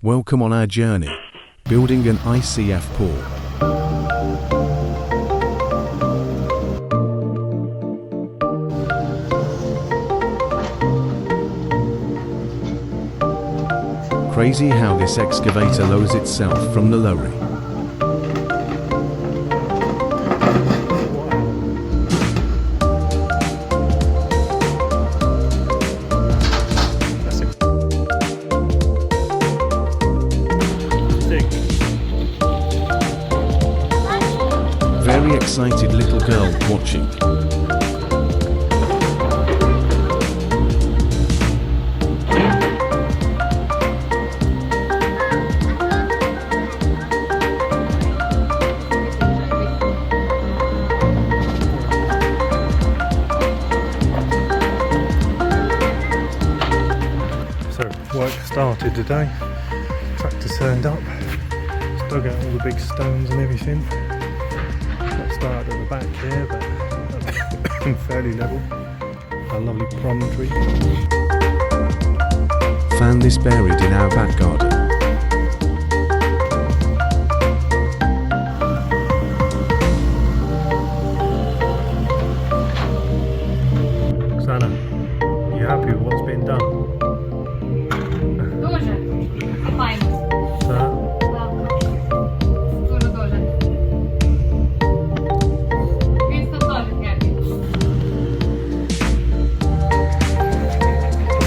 Welcome on our journey, building an ICF pool. Crazy how this excavator lowers itself from the lorry. Very excited little girl watching. So work started today, tractor turned up, just dug out all the big stones and everything. Got started at the back here, but fairly level. A lovely promontory. Found this buried in our back garden. Sana, you happy with what's been done? Дуже. Файно. Так. Дуже. Він тут теж happy.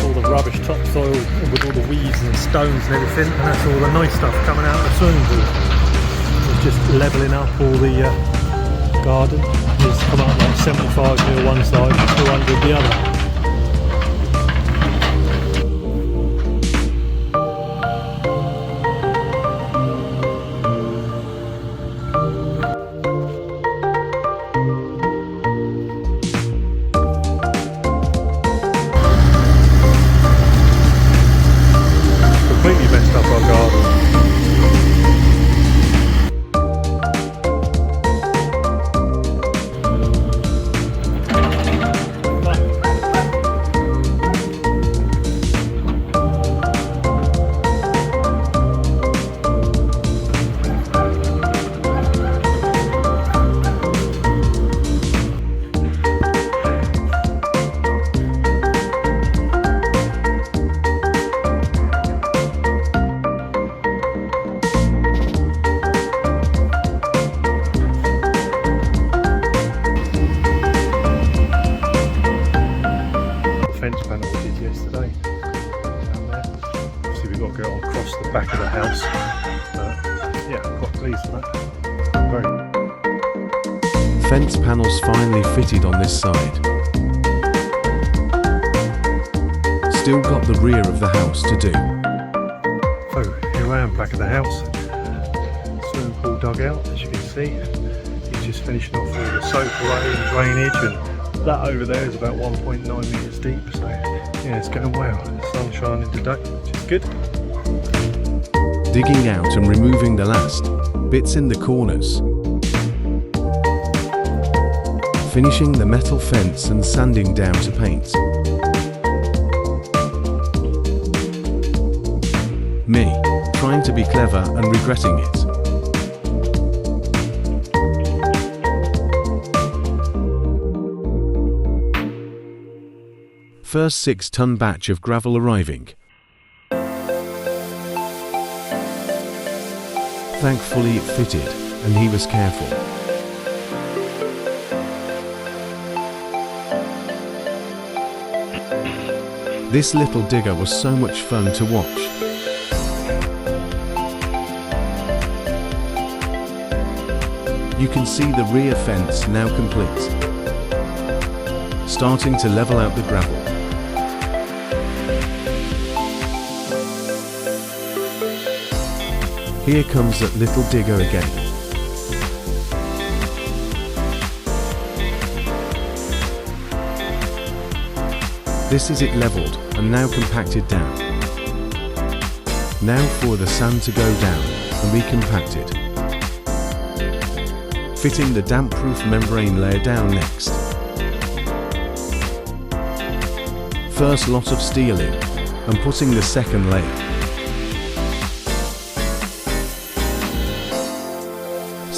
All the rubbish topsoil with all the weeds and stones and everything, and that's all the nice stuff coming out of the swimming pool. It's just levelling up all the garden. It's come up like 75 mil one side and 200 the other. Completely messed up our garden. Fence panel we did yesterday down there. Obviously we've got to go across the back of the house, but yeah, quite pleased with that. Very. Fence panels finally fitted on this side. Still got the rear of the house to do. So here I am, back of the house. Swimming pool dug out, as you can see. He's just finishing off all the soak away and drainage, and that over there is about 1.9 metres deep, so yeah, it's going well. The sun's shining today, which is good. Digging out and removing the last bits in the corners. Finishing the metal fence and sanding down to paint. Me, trying to be clever and regretting it. First 6-ton batch of gravel arriving. Thankfully it fitted, and he was careful. This little digger was so much fun to watch. You can see the rear fence now complete. Starting to level out the gravel. Here comes that little digger again. This is it leveled and now compacted down. Now for the sand to go down and be compacted. Fitting the damp-proof membrane layer down next. First lot of steel in and putting the second layer.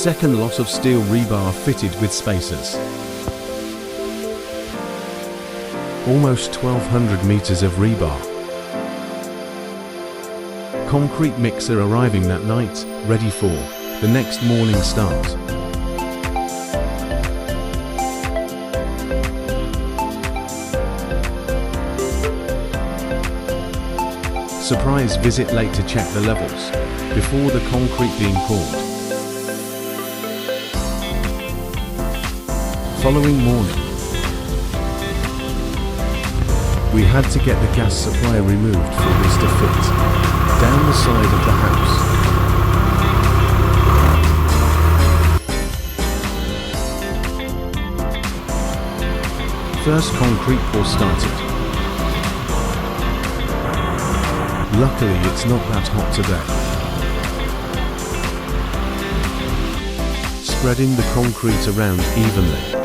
Second lot of steel rebar fitted with spacers. Almost 1200 meters of rebar. Concrete mixer arriving that night, ready for the next morning start. Surprise visit late to check the levels before the concrete being poured. Following morning, we had to get the gas supply removed for this to fit down the side of the house. First concrete pour started. Luckily it's not that hot today. Spreading the concrete around evenly.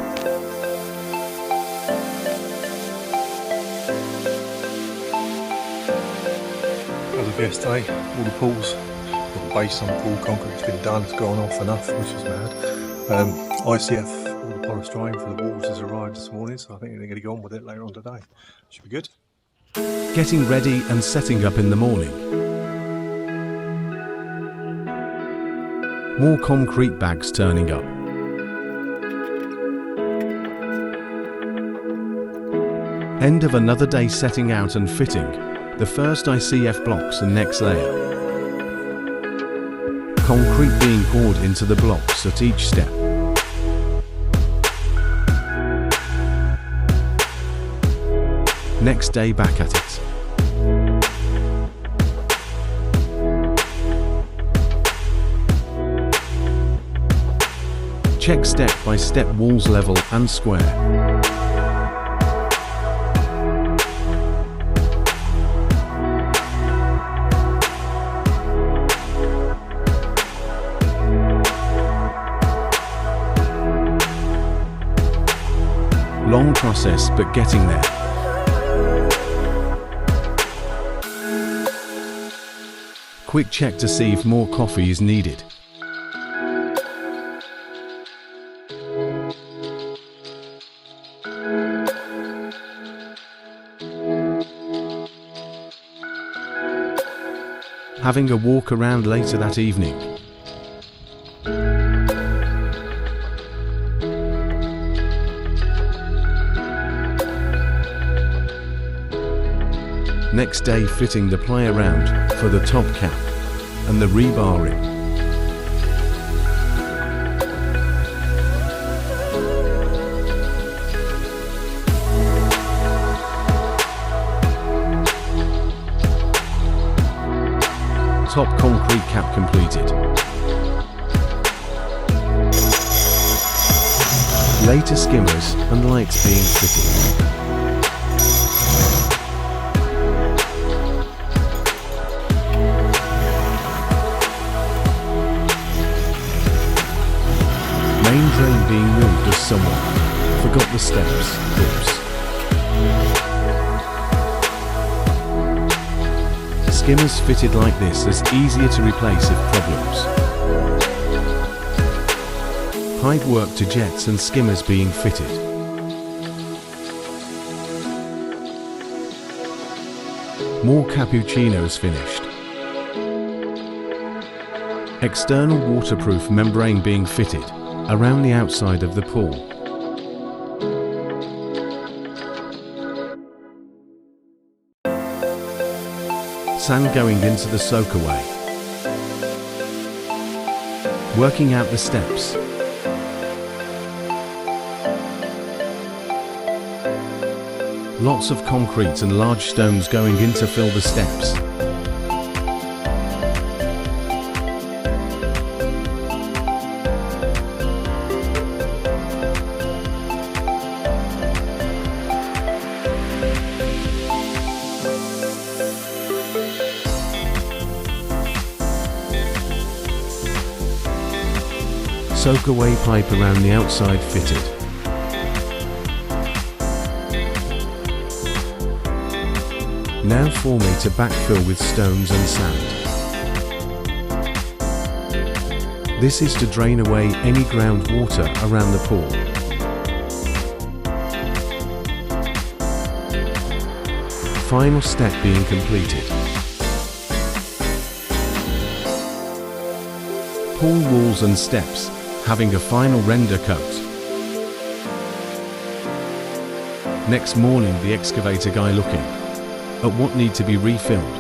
As of yesterday, all the pools, or the base on the pool concrete's been done, it's gone off enough, which is mad. ICF, all the polystyrene for the walls has arrived this morning, so I think they're going to get on with it later on today. Should be good. Getting ready and setting up in the morning. More concrete bags turning up. End of another day setting out and fitting the first ICF blocks and next layer. Concrete being poured into the blocks at each step. Next day back at it. Check step by step walls level and square. Long process but getting there. Quick check to see if more coffee is needed. Having a walk around later that evening. Next day fitting the ply around for the top cap and the rebarring. Top concrete cap completed. Later skimmers and lights being fitted. Main drain being moved as someone forgot the steps. Oops. Skimmers fitted like this is easier to replace if problems. Pipe work to jets and skimmers being fitted. More cappuccinos finished. External waterproof membrane being fitted around the outside of the pool. Sand going into the soakaway. Working out the steps. Lots of concrete and large stones going in to fill the steps. Soakaway pipe around the outside fitted. Now for me to backfill with stones and sand. This is to drain away any groundwater around the pool. Final step being completed. Pool walls and steps having a final render coat. Next morning, the excavator guy looking at what need to be refilled.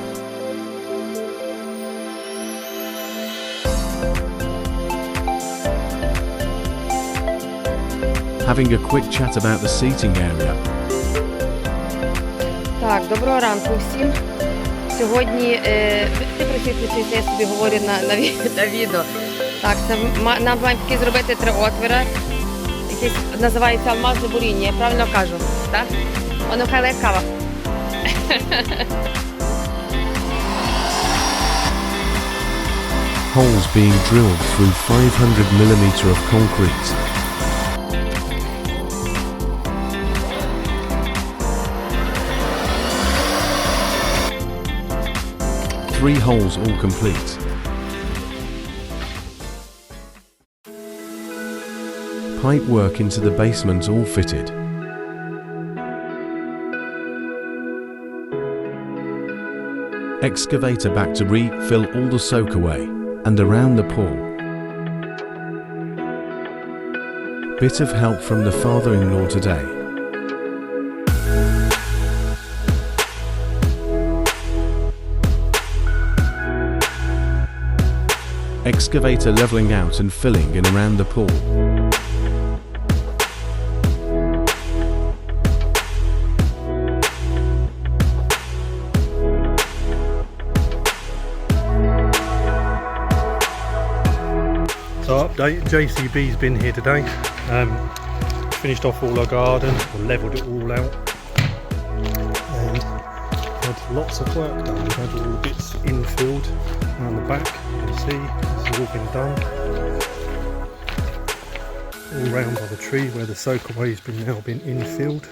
Having a quick chat about the seating area. Так, доброго ранку всім. Сьогодні ти присутнюєшся, я собі говорю на відео. Так, це нам маємо таки зробити 3 отвори. Якийсь називається алмазне буріння, я правильно кажу, так? Воно хай як кава. Holes being drilled through 500mm of concrete. Three holes all complete. Pipe work into the basement all fitted. Excavator back to refill all the soak away and around the pool. Bit of help from the father-in-law today. Excavator leveling out and filling in around the pool. So update, JCB's been here today, finished off all our garden, or levelled it all out, and had lots of work done. We've had all the bits infilled around the back, you can see this has all been done. All round by the tree where the soakaway has now been infilled.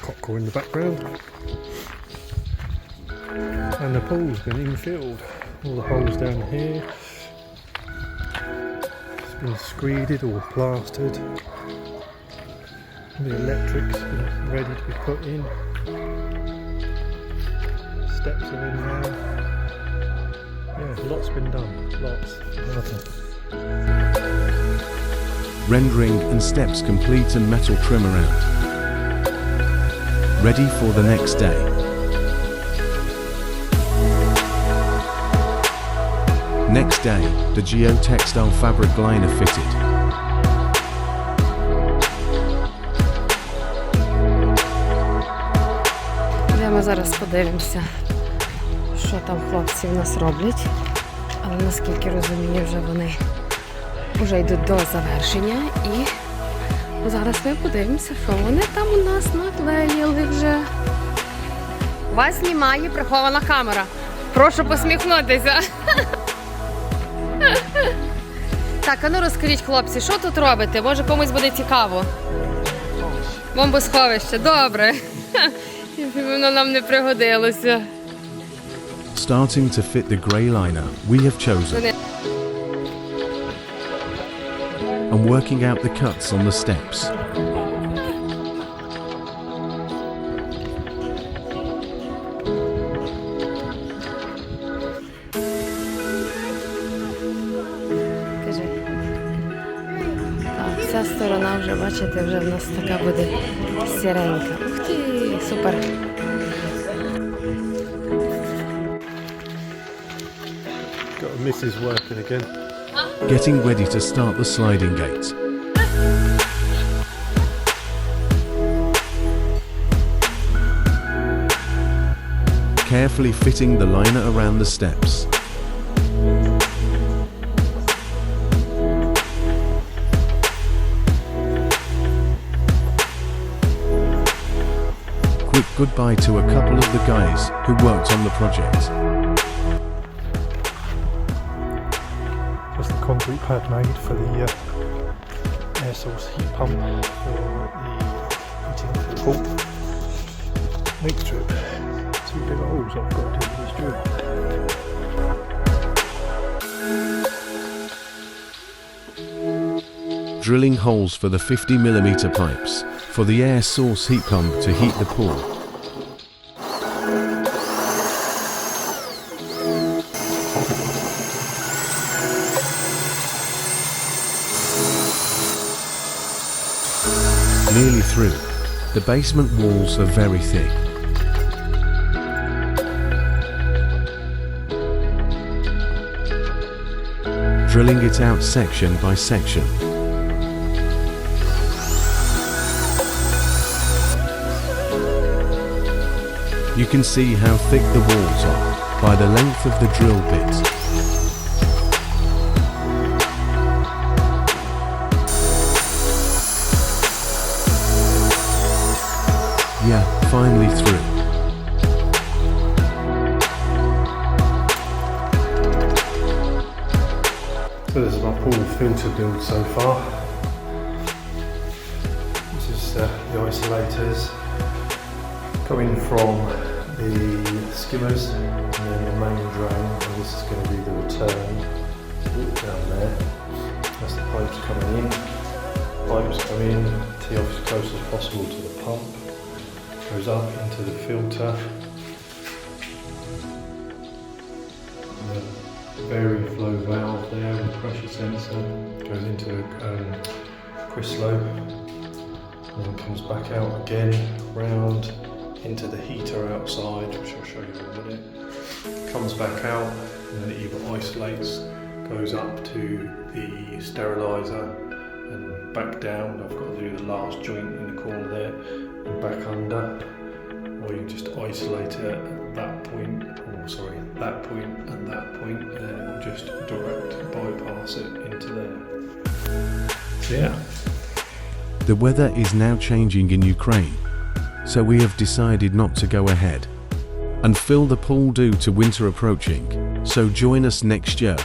Cockerel in the background. And the pool's been infilled. All the holes down here. It's been screeded or plastered. The electric's been ready to be put in. Steps are in now. Yeah, lots been done. Lots. Rendering and steps complete and metal trim around. Ready for the next day. Next day, the geotextile fabric liner fitted. Ми зараз подивимося, що там хлопці в нас роблять. Але наскільки розумію, вже вони вже йдуть до завершення. І зараз ми подивимося, що вони там у нас наклеїли вже. Вас знімає прихована камера. Прошу посміхнутися. Так, а ну розкажіть, хлопці, що тут робите? Може комусь буде цікаво. Бомбосховище, добре. Воно нам не пригодилося. Starting to fit the grey liner we have chosen. And working out the cuts on the steps. Ця сторона вже, бачите, вже в нас така буде сіренька. Ух ти, супер. Got a missus working again. Getting ready to start the sliding gate. Carefully fitting the liner around the steps. Quick goodbye to a couple of the guys who worked on the project. Just the concrete pad made for the air source heat pump for the heating for the pool. Make strip. 2 big holes I've got to do with this drill. drilling holes for the 50mm pipes for the air source heat pump to heat the pool. Nearly through. The basement walls are very thick. Drilling it out section by section. You can see how thick the walls are by the length of the drill bit. Yeah, finally through. So this is my pool filter build so far. This is the isolators coming from the skimmers and then the main drain, and this is going to be the return down there. That's the pipes coming in. Pipes come in, tee off as close as possible to the pump. Goes up into the filter. Vary flow valve there with pressure sensor, goes into a Crislow and then comes back out again, round into the heater outside, which I'll show you in a minute. Comes back out and then it either isolates, goes up to the steriliser and back down. I've got to do the last joint in the corner there and back under, or you just isolate it at that point, or sorry, that point and that point, and then it will just direct bypass it into there. So yeah. The weather is now changing in Ukraine, so we have decided not to go ahead and fill the pool due to winter approaching. So join us next year,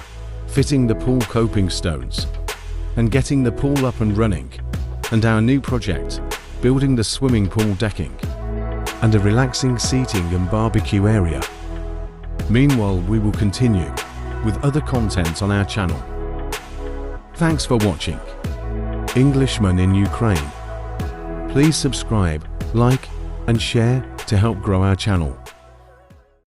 fitting the pool coping stones and getting the pool up and running, and our new project, building the swimming pool decking and a relaxing seating and barbecue area. Meanwhile, we will continue with other content on our channel. Thanks for watching. Englishman in Ukraine. Please subscribe, like and share to help grow our channel.